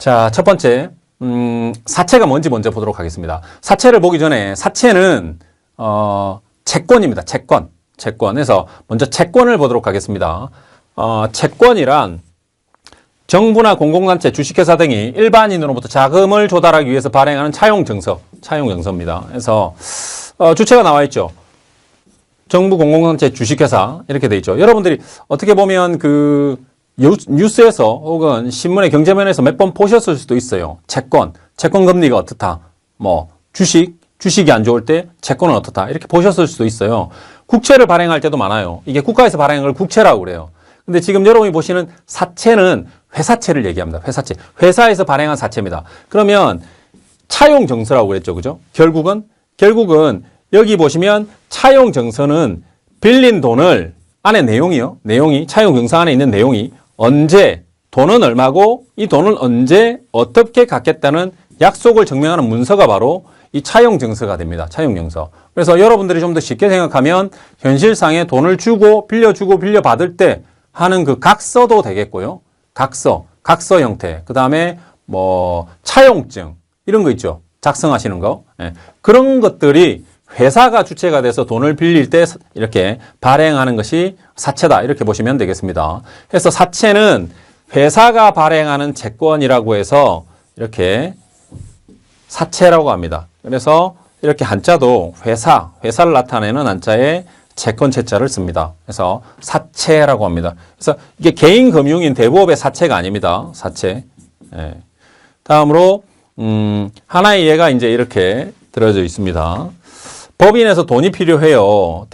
자, 첫 번째, 사채가 뭔지 먼저 보도록 하겠습니다. 사채를 보기 전에 사채는, 채권입니다. 채권. 채권에서 먼저 채권을 보도록 하겠습니다. 채권이란 정부나 공공단체, 주식회사 등이 일반인으로부터 자금을 조달하기 위해서 발행하는 차용증서, 차용증서입니다. 그래서, 주체가 나와 있죠. 정부, 공공단체, 주식회사 이렇게 돼 있죠. 여러분들이 어떻게 보면 그 뉴스에서 혹은 신문의 경제면에서 몇 번 보셨을 수도 있어요. 채권 금리가 어떻다. 뭐 주식이 안 좋을 때 채권은 어떻다. 이렇게 보셨을 수도 있어요. 국채를 발행할 때도 많아요. 이게 국가에서 발행한 걸 국채라고 그래요. 근데 지금 여러분이 보시는 사채는 회사채를 얘기합니다. 회사채. 회사에서 발행한 사채입니다. 그러면 차용증서라고 그랬죠. 그죠? 결국은 여기 보시면 차용증서는 빌린 돈을 안에 내용이 차용증서 안에 있는 내용이 언제, 돈은 얼마고 이 돈을 언제 어떻게 갚겠다는 약속을 증명하는 문서가 바로 이 차용증서가 됩니다. 차용증서. 그래서 여러분들이 좀 더 쉽게 생각하면 현실상에 돈을 주고 빌려주고 빌려받을 때 하는 그 각서도 되겠고요. 각서 형태. 그 다음에 뭐 차용증 이런 거 있죠. 작성하시는 거. 예. 그런 것들이 회사가 주체가 돼서 돈을 빌릴 때 이렇게 발행하는 것이 사채다. 이렇게 보시면 되겠습니다. 그래서 사채는 회사가 발행하는 채권이라고 해서 이렇게 사채라고 합니다. 그래서 이렇게 한자도 회사를 나타내는 한자에 채권 채자를 씁니다. 그래서 사채라고 합니다. 그래서 이게 개인 금융인 대부업의 사채가 아닙니다. 사채. 예. 다음으로 하나의 예가 이제 이렇게 들어져 있습니다. 법인에서 돈이 필요해요.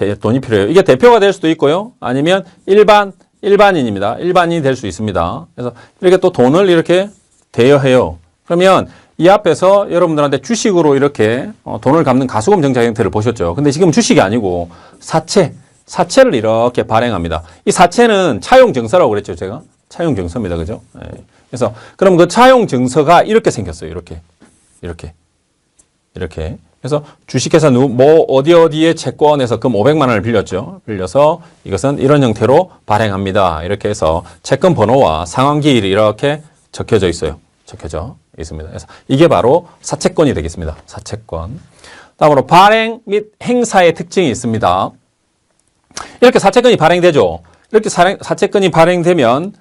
이게 대표가 될 수도 있고요. 아니면 일반인입니다. 일반인이 될 수 있습니다. 그래서 이렇게 또 돈을 이렇게 대여해요. 그러면 이 앞에서 여러분들한테 주식으로 이렇게 돈을 갚는 가수금 정자 형태를 보셨죠. 근데 지금 주식이 아니고 사채를 이렇게 발행합니다. 이 사채는 차용증서라고 그랬죠. 제가 차용증서입니다. 그죠? 네. 그래서 그럼 그 차용증서가 이렇게 생겼어요. 이렇게. 그래서 주식회사 어디에 채권에서 금 500만 원을 빌렸죠. 빌려서 이것은 이런 형태로 발행합니다. 이렇게 해서 채권 번호와 상환 기일이 이렇게 적혀져 있어요. 적혀져 있습니다. 그래서 이게 바로 사채권이 되겠습니다. 사채권. 다음으로 발행 및 행사의 특징이 있습니다. 이렇게 사채권이 발행되죠. 이렇게 사채권이 발행되면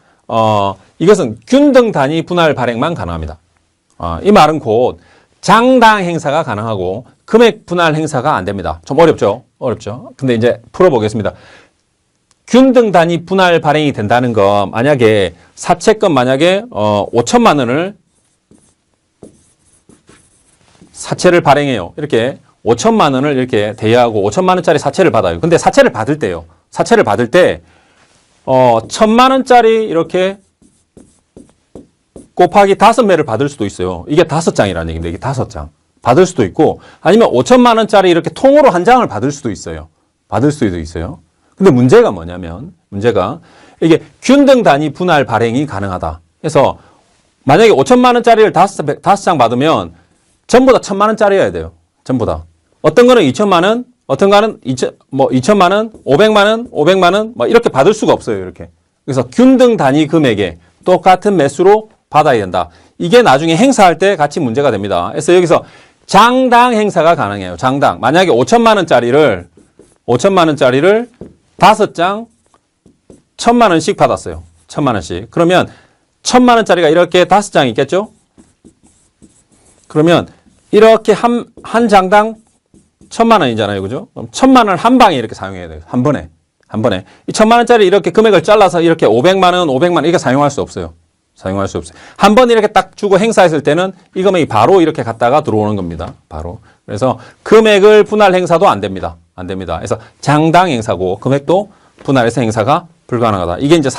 이것은 균등 단위 분할 발행만 가능합니다. 이 말은 곧 장당 행사가 가능하고 금액 분할 행사가 안 됩니다. 좀 어렵죠? 근데 이제 풀어보겠습니다. 균등 단위 분할 발행이 된다는 건 만약에 사채권 5천만 원을 사채를 발행해요. 이렇게 5천만 원을 이렇게 대여하고 5천만 원짜리 사채를 받아요. 근데 사채를 받을 때 1,000만 원짜리 이렇게 곱하기 5매를 받을 수도 있어요. 이게 5장이라는 얘기입니다. 이게 5장. 받을 수도 있고 아니면 5천만 원짜리 이렇게 통으로 한 장을 받을 수도 있어요. 근데 문제가 뭐냐면 이게 균등 단위 분할 발행이 가능하다. 그래서 만약에 5천만 원짜리를 5장 받으면 전부 다 1,000만 원짜리여야 돼요. 전부 다. 어떤 거는 2천만 원, 어떤 거는 2천만 원, 500만 원 뭐 이렇게 받을 수가 없어요. 이렇게. 그래서 균등 단위 금액에 똑같은 매수로 받아야 된다. 이게 나중에 행사할 때 같이 문제가 됩니다. 그래서 여기서 장당 행사가 가능해요. 장당. 만약에 5천만 원짜리를 5장 1,000만 원씩 받았어요. 1,000만 원씩. 그러면 1,000만 원짜리가 이렇게 5장이 있겠죠? 그러면 이렇게 한 장당 1,000만 원이잖아요. 그죠? 그럼 1,000만 원을 한 방에 이렇게 사용해야 돼요. 한 번에. 이 1,000만 원짜리 이렇게 금액을 잘라서 이렇게 500만 원 이렇게 사용할 수 없어요. 한 번 이렇게 딱 주고 행사했을 때는 이 금액이 바로 이렇게 갔다가 들어오는 겁니다. 바로. 그래서 금액을 분할 행사도 안 됩니다. 그래서 장당 행사고 금액도 분할해서 행사가 불가능하다. 이게 이제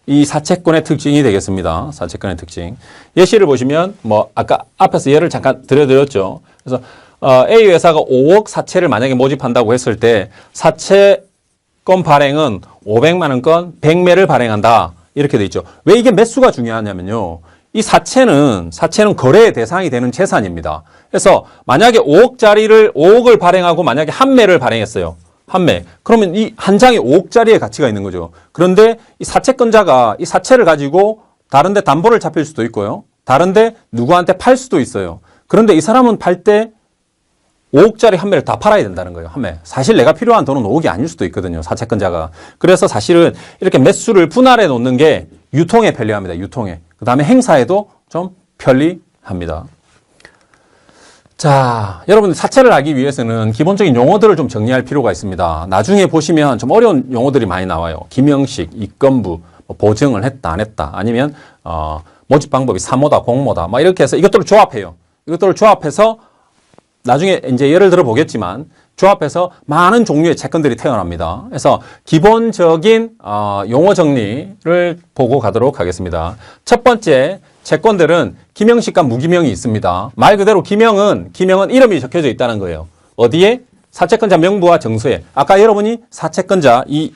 이 사채권의 특징이 되겠습니다. 사채권의 특징. 예시를 보시면 아까 앞에서 예를 잠깐 들려드렸죠. 그래서 A 회사가 5억 사채를 만약에 모집한다고 했을 때 사채권 발행은 500만 원권 100매를 발행한다. 이렇게 돼 있죠. 왜 이게 매수가 중요하냐면요. 이 사채는 거래의 대상이 되는 재산입니다. 그래서 만약에 5억을 발행하고 만약에 한 매를 발행했어요. 한 매. 그러면 이 한 장에 5억짜리의 가치가 있는 거죠. 그런데 이 사채권자가 이 사채를 가지고 다른 데 담보를 잡힐 수도 있고요. 다른데 누구한테 팔 수도 있어요. 그런데 이 사람은 팔 때 5억짜리 한 매를 다 팔아야 된다는 거예요. 한 매. 사실 내가 필요한 돈은 5억이 아닐 수도 있거든요. 사채권자가. 그래서 사실은 이렇게 매수를 분할해 놓는 게 유통에 편리합니다. 유통에. 그 다음에 행사에도 좀 편리합니다. 자, 여러분들 사채를 하기 위해서는 기본적인 용어들을 좀 정리할 필요가 있습니다. 나중에 보시면 좀 어려운 용어들이 많이 나와요. 김영식, 이건부, 뭐 보증을 했다, 안 했다. 아니면, 모집 방법이 사모다, 공모다. 막 이렇게 해서 이것들을 조합해요. 이것들을 조합해서 나중에 이제 예를 들어 보겠지만 조합해서 많은 종류의 채권들이 태어납니다. 그래서 기본적인 용어 정리를 보고 가도록 하겠습니다. 첫 번째 채권들은 기명식과 무기명이 있습니다. 말 그대로 기명은 이름이 적혀져 있다는 거예요. 어디에? 사채권자 명부와 정서에. 아까 여러분이 사채권자 이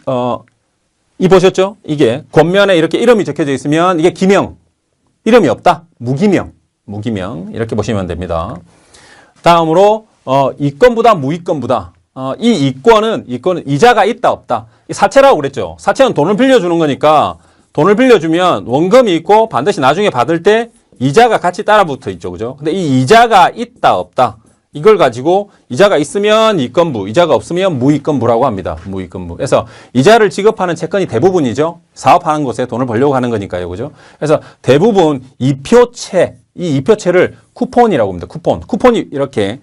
보셨죠? 이게 겉면에 이렇게 이름이 적혀져 있으면 이게 기명. 이름이 없다. 무기명 이렇게 보시면 됩니다. 다음으로 이권부다 무이권부다. 이 이권은 이자가 있다 없다. 이 사채라고 그랬죠. 사채는 돈을 빌려주는 거니까 돈을 빌려주면 원금이 있고 반드시 나중에 받을 때 이자가 같이 따라 붙어 있죠. 그죠? 근데 이 이자가 있다 없다. 이걸 가지고 이자가 있으면 이권부, 이자가 없으면 무이권부라고 합니다. 무이권부. 그래서 이자를 지급하는 채권이 대부분이죠. 사업하는 곳에 돈을 벌려고 하는 거니까요. 그죠? 그래서 대부분 이 이표채를 쿠폰이라고 합니다. 쿠폰이 이렇게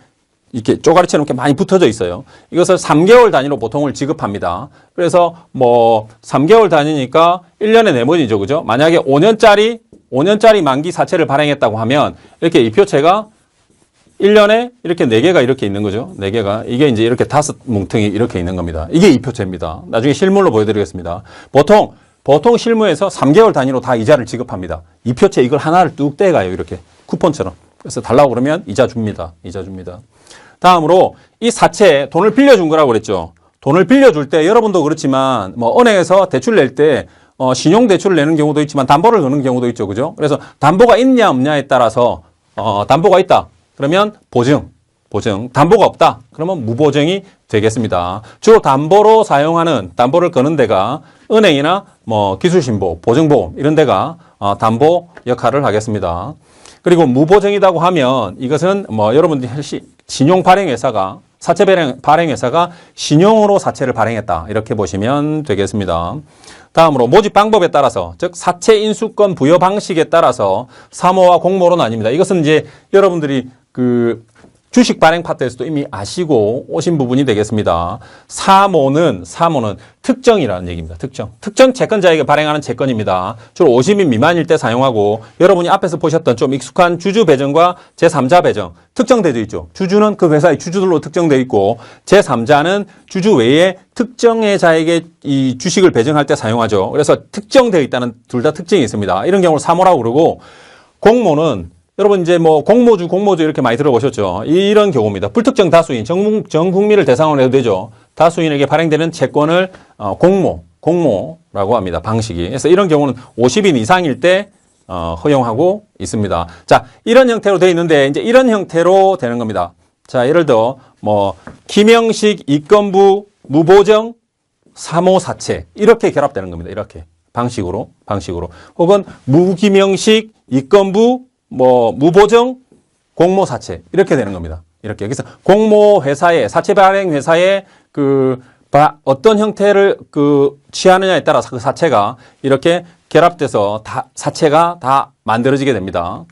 쪼가리처럼 이렇게 많이 붙어져 있어요. 이것을 3개월 단위로 보통을 지급합니다. 그래서 뭐 3개월 단위니까 1년에 4번이죠. 그죠? 만약에 5년짜리 만기 사채를 발행했다고 하면 이렇게 이표채가 1년에 이렇게 4개가 이렇게 있는 거죠. 4개가. 이게 이제 이렇게 5뭉텅이 이렇게 있는 겁니다. 이게 이표채입니다. 나중에 실물로 보여드리겠습니다. 보통 실무에서 3개월 단위로 다 이자를 지급합니다. 이표채 이걸 하나를 뚝 떼가요. 이렇게 쿠폰처럼. 그래서 달라고 그러면 이자 줍니다. 다음으로 이 사채 돈을 빌려준 거라고 그랬죠. 돈을 빌려줄 때 여러분도 그렇지만 뭐 은행에서 대출 낼 때 신용 대출을 내는 경우도 있지만 담보를 거는 경우도 있죠. 그죠? 그래서 담보가 있냐 없냐에 따라서 담보가 있다. 그러면 보증. 담보가 없다. 그러면 무보증이 되겠습니다. 주로 담보로 사용하는 담보를 거는 데가 은행이나 뭐 기술신보, 보증보험 이런 데가 담보 역할을 하겠습니다. 그리고 무보증이라고 하면 이것은 뭐 여러분들이 신용 발행회사가 사채 발행회사가 신용으로 사채를 발행했다. 이렇게 보시면 되겠습니다. 다음으로 모집 방법에 따라서 즉 사채 인수권 부여 방식에 따라서 사모와 공모로 나뉩니다. 이것은 이제 여러분들이 주식 발행 파트에서도 이미 아시고 오신 부분이 되겠습니다. 사모는 특정이라는 얘기입니다. 특정 채권자에게 발행하는 채권입니다. 주로 50인 미만일 때 사용하고 여러분이 앞에서 보셨던 좀 익숙한 주주 배정과 제3자 배정 특정되어 있죠. 주주는 그 회사의 주주들로 특정되어 있고 제3자는 주주 외에 특정의 자에게 이 주식을 배정할 때 사용하죠. 그래서 특정되어 있다는 둘 다 특징이 있습니다. 이런 경우를 사모라고 그러고 공모는 여러분 이제 뭐 공모주 이렇게 많이 들어보셨죠. 이런 경우입니다. 불특정 다수인 전 국민을 대상으로 해도 되죠. 다수인에게 발행되는 채권을 공모라고 합니다. 방식이. 그래서 이런 경우는 50인 이상일 때 허용하고 있습니다. 자, 이런 형태로 되어 있는데 이제 이런 형태로 되는 겁니다. 자, 예를 들어 뭐 김영식 이건부 무보정 사모사채 이렇게 결합되는 겁니다. 이렇게 방식으로 혹은 무김영식 이건부 뭐 무보정 공모사채 이렇게 되는 겁니다. 이렇게 그래서 공모회사의 사채 발행 회사의 어떤 형태를 취하느냐에 따라서 그 사채가 이렇게 결합돼서 사채가 다 만들어지게 됩니다.